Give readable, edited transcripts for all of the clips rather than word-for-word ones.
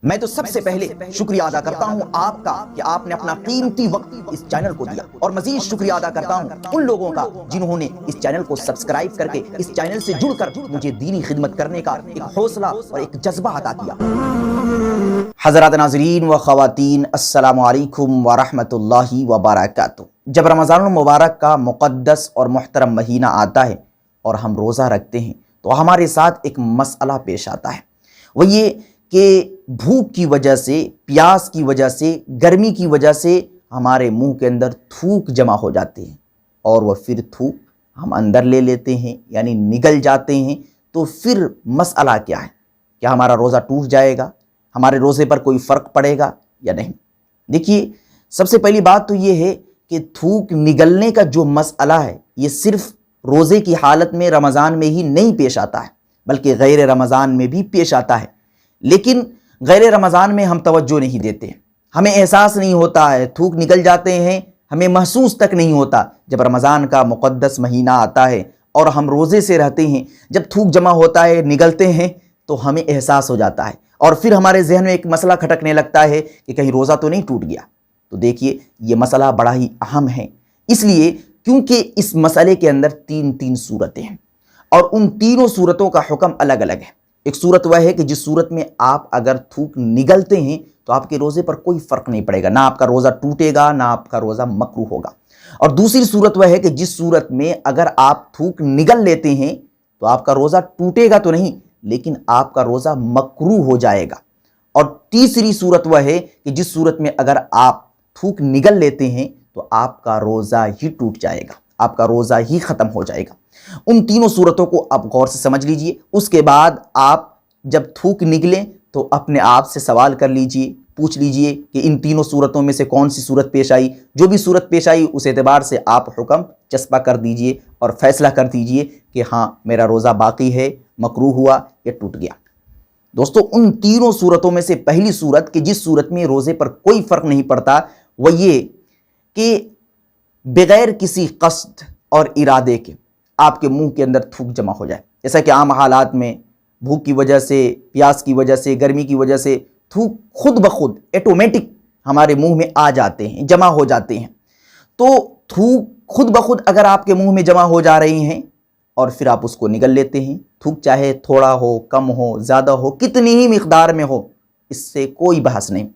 میں تو سب سے پہلے شکریہ ادا کرتا ہوں آپ کا کہ آپ نے اپنا قیمتی وقت اس چینل کو دیا، اور مزید شکریہ ادا کرتا ہوں ان لوگوں کا جنہوں نے اس چینل کو سبسکرائب کر کے اس چینل سے جڑ کر مجھے دینی خدمت کرنے کا ایک حوصلہ اور ایک جذبہ عطا کیا۔ حضرات ناظرین و خواتین، السلام علیکم ورحمۃ اللہ وبرکاتہ۔ جب رمضان المبارک کا مقدس اور محترم مہینہ آتا ہے اور ہم روزہ رکھتے ہیں تو ہمارے ساتھ ایک مسئلہ پیش آتا ہے، وہ یہ کہ بھوک کی وجہ سے، پیاس کی وجہ سے، گرمی کی وجہ سے ہمارے منہ کے اندر تھوک جمع ہو جاتے ہیں، اور وہ پھر تھوک ہم اندر لے لیتے ہیں، یعنی نگل جاتے ہیں۔ تو پھر مسئلہ کیا ہے؟ کیا ہمارا روزہ ٹوٹ جائے گا؟ ہمارے روزے پر کوئی فرق پڑے گا یا نہیں؟ دیکھیے، سب سے پہلی بات تو یہ ہے کہ تھوک نگلنے کا جو مسئلہ ہے یہ صرف روزے کی حالت میں رمضان میں ہی نہیں پیش آتا ہے، بلکہ غیر رمضان میں بھی پیش آتا ہے۔ لیکن غیر رمضان میں ہم توجہ نہیں دیتے، ہمیں احساس نہیں ہوتا ہے، تھوک نکل جاتے ہیں، ہمیں محسوس تک نہیں ہوتا۔ جب رمضان کا مقدس مہینہ آتا ہے اور ہم روزے سے رہتے ہیں، جب تھوک جمع ہوتا ہے، نگلتے ہیں، تو ہمیں احساس ہو جاتا ہے، اور پھر ہمارے ذہن میں ایک مسئلہ کھٹکنے لگتا ہے کہ کہیں روزہ تو نہیں ٹوٹ گیا۔ تو دیکھیے، یہ مسئلہ بڑا ہی اہم ہے، اس لیے کیونکہ اس مسئلے کے اندر تین صورتیں ہیں، اور ان تینوں صورتوں کا حکم الگ الگ ہے۔ ایک صورت وہ ہے کہ جس صورت میں آپ اگر تھوک نگلتے ہیں تو آپ کے روزے پر کوئی فرق نہیں پڑے گا، نہ آپ کا روزہ ٹوٹے گا، نہ آپ کا روزہ مکروہ ہوگا۔ اور دوسری صورت وہ ہے کہ جس صورت میں اگر آپ تھوک نگل لیتے ہیں تو آپ کا روزہ ٹوٹے گا تو نہیں، لیکن آپ کا روزہ مکروہ ہو جائے گا۔ اور تیسری صورت وہ ہے کہ جس صورت میں اگر آپ تھوک نگل لیتے ہیں تو آپ کا روزہ ہی ٹوٹ جائے گا، آپ کا روزہ ہی ختم ہو جائے گا۔ ان تینوں صورتوں کو آپ غور سے سمجھ لیجئے۔ اس کے بعد آپ جب تھوک نکلیں تو اپنے آپ سے سوال کر لیجئے، پوچھ لیجئے کہ ان تینوں صورتوں میں سے کون سی صورت پیش آئی۔ جو بھی صورت پیش آئی اس اعتبار سے آپ حکم چسپاں کر دیجئے اور فیصلہ کر دیجئے کہ ہاں، میرا روزہ باقی ہے، مکروہ ہوا یا ٹوٹ گیا۔ دوستو، ان تینوں صورتوں میں سے پہلی صورت کہ جس صورت میں روزے پر کوئی فرق نہیں پڑتا، وہ یہ کہ بغیر کسی قصد اور ارادے کے آپ کے منہ کے اندر تھوک جمع ہو جائے۔ جیسا کہ عام حالات میں بھوک کی وجہ سے، پیاس کی وجہ سے، گرمی کی وجہ سے تھوک خود بخود ایٹومیٹک ہمارے منہ میں آ جاتے ہیں، جمع ہو جاتے ہیں۔ تو تھوک خود بخود اگر آپ کے منہ میں جمع ہو جا رہی ہیں اور پھر آپ اس کو نگل لیتے ہیں، تھوک چاہے تھوڑا ہو، کم ہو، زیادہ ہو، کتنی ہی مقدار میں ہو، اس سے کوئی بحث نہیں۔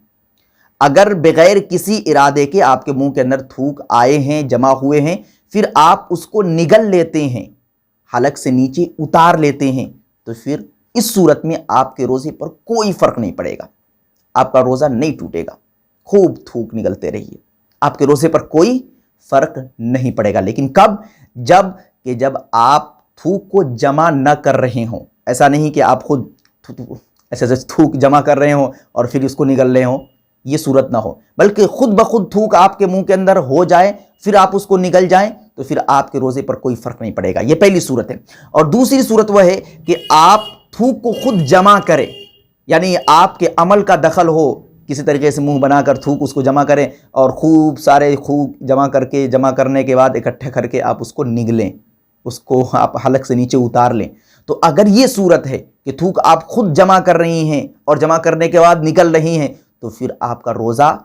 اگر بغیر کسی ارادے کے آپ کے منہ کے اندر تھوک آئے ہیں، جمع ہوئے ہیں، پھر آپ اس کو نگل لیتے ہیں، حلق سے نیچے اتار لیتے ہیں، تو پھر اس صورت میں آپ کے روزے پر کوئی فرق نہیں پڑے گا، آپ کا روزہ نہیں ٹوٹے گا۔ خوب تھوک نگلتے رہیے، آپ کے روزے پر کوئی فرق نہیں پڑے گا۔ لیکن کب؟ جب آپ تھوک کو جمع نہ کر رہے ہوں۔ ایسا نہیں کہ آپ خود ایسے تھوک جمع کر رہے ہوں اور پھر اس کو نگل رہے ہوں، یہ صورت نہ ہو، بلکہ خود بخود تھوک آپ کے منہ کے اندر ہو جائے، پھر آپ اس کو نگل جائیں، تو پھر آپ کے روزے پر کوئی فرق نہیں پڑے گا۔ یہ پہلی صورت ہے۔ اور دوسری صورت وہ ہے کہ آپ تھوک کو خود جمع کریں، یعنی آپ کے عمل کا دخل ہو، کسی طریقے سے منہ بنا کر تھوک اس کو جمع کریں، اور خوب سارے تھوک جمع کرنے کے بعد اکٹھے کر کے آپ اس کو نگلیں، اس کو آپ حلق سے نیچے اتار لیں۔ تو اگر یہ صورت ہے کہ تھوک آپ خود جمع کر رہی ہیں اور جمع کرنے کے بعد نکل رہی ہیں، تو پھر آپ کا روزہ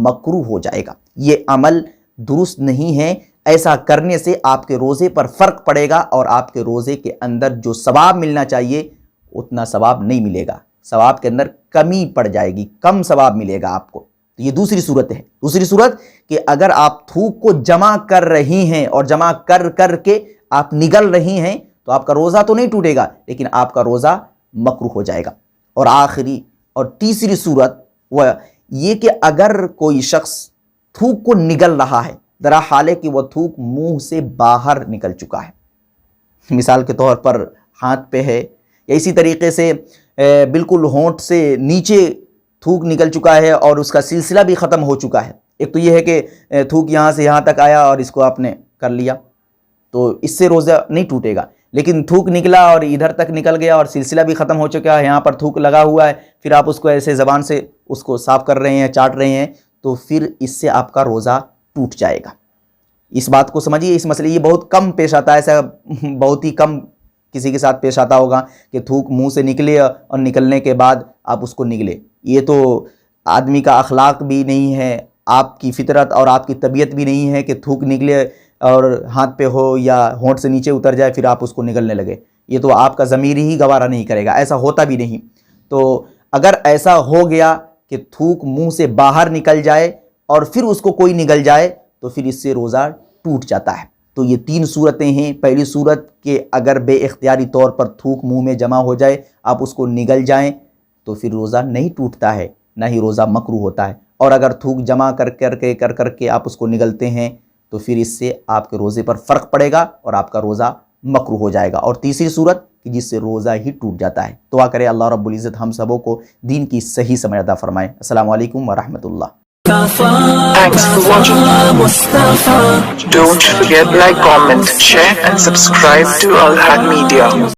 مکروہ ہو جائے گا۔ یہ عمل درست نہیں ہے۔ ایسا کرنے سے آپ کے روزے پر فرق پڑے گا، اور آپ کے روزے کے اندر جو ثواب ملنا چاہیے اتنا ثواب نہیں ملے گا، ثواب کے اندر کمی پڑ جائے گی، کم ثواب ملے گا آپ کو۔ تو یہ دوسری صورت ہے۔ دوسری صورت کہ اگر آپ تھوک کو جمع کر رہی ہیں اور جمع کر کے آپ نگل رہی ہیں، تو آپ کا روزہ تو نہیں ٹوٹے گا، لیکن آپ کا روزہ مکروہ ہو جائے گا۔ اور آخری اور تیسری صورت وہ یہ کہ اگر کوئی شخص تھوک کو نگل رہا ہے، درا حال ہے کہ وہ تھوک منہ سے باہر نکل چکا ہے، مثال کے طور پر ہاتھ پہ ہے، یا اسی طریقے سے بالکل ہونٹ سے نیچے تھوک نکل چکا ہے اور اس کا سلسلہ بھی ختم ہو چکا ہے۔ ایک تو یہ ہے کہ تھوک یہاں سے یہاں تک آیا اور اس کو آپ نے کر لیا، تو اس سے روزہ نہیں ٹوٹے گا۔ لیکن تھوک نکلا اور ادھر تک نکل گیا اور سلسلہ بھی ختم ہو چکا ہے، یہاں پر تھوک لگا ہوا ہے، پھر آپ اس کو ایسے زبان سے اس کو صاف کر رہے ہیں، چاٹ رہے ہیں، تو پھر اس سے آپ کا روزہ ٹوٹ جائے گا۔ اس بات کو سمجھیے، اس مسئلے یہ بہت کم پیش آتا ہے، ایسا بہت ہی کم کسی کے ساتھ پیش آتا ہوگا کہ تھوک منہ سے نکلے اور نکلنے کے بعد آپ اس کو نگلے۔ یہ تو آدمی کا اخلاق بھی نہیں ہے، آپ کی فطرت اور آپ کی طبیعت بھی نہیں ہے کہ تھوک نکلے اور ہاتھ پہ ہو یا ہونٹ سے نیچے اتر جائے پھر آپ اس کو نگلنے لگے، یہ تو آپ کا ضمیر ہی گوارا نہیں کرے گا، ایسا ہوتا بھی نہیں۔ تو اگر ایسا ہو گیا کہ تھوک منہ سے باہر نکل جائے اور پھر اس کو کوئی نگل جائے تو پھر اس سے روزہ ٹوٹ جاتا ہے۔ تو یہ 3 صورتیں ہیں۔ پہلی صورت کہ اگر بے اختیاری طور پر تھوک منہ میں جمع ہو جائے، آپ اس کو نگل جائیں تو پھر روزہ نہیں ٹوٹتا ہے، نہ ہی روزہ مکروہ ہوتا ہے۔ اور اگر تھوک جمع کر کے آپ اس کو نگلتے ہیں تو پھر اس سے آپ کے روزے پر فرق پڑے گا اور آپ کا روزہ مکروہ ہو جائے گا۔ اور تیسری صورت کہ جس سے روزہ ہی ٹوٹ جاتا ہے۔ دعا کرے اللہ رب العزت ہم سبوں کو دین کی صحیح سمجھ عطا فرمائے۔ السلام علیکم ورحمۃ اللہ۔ Thanks for watching. Don't forget like, comment, share and subscribe to Al Haq Media.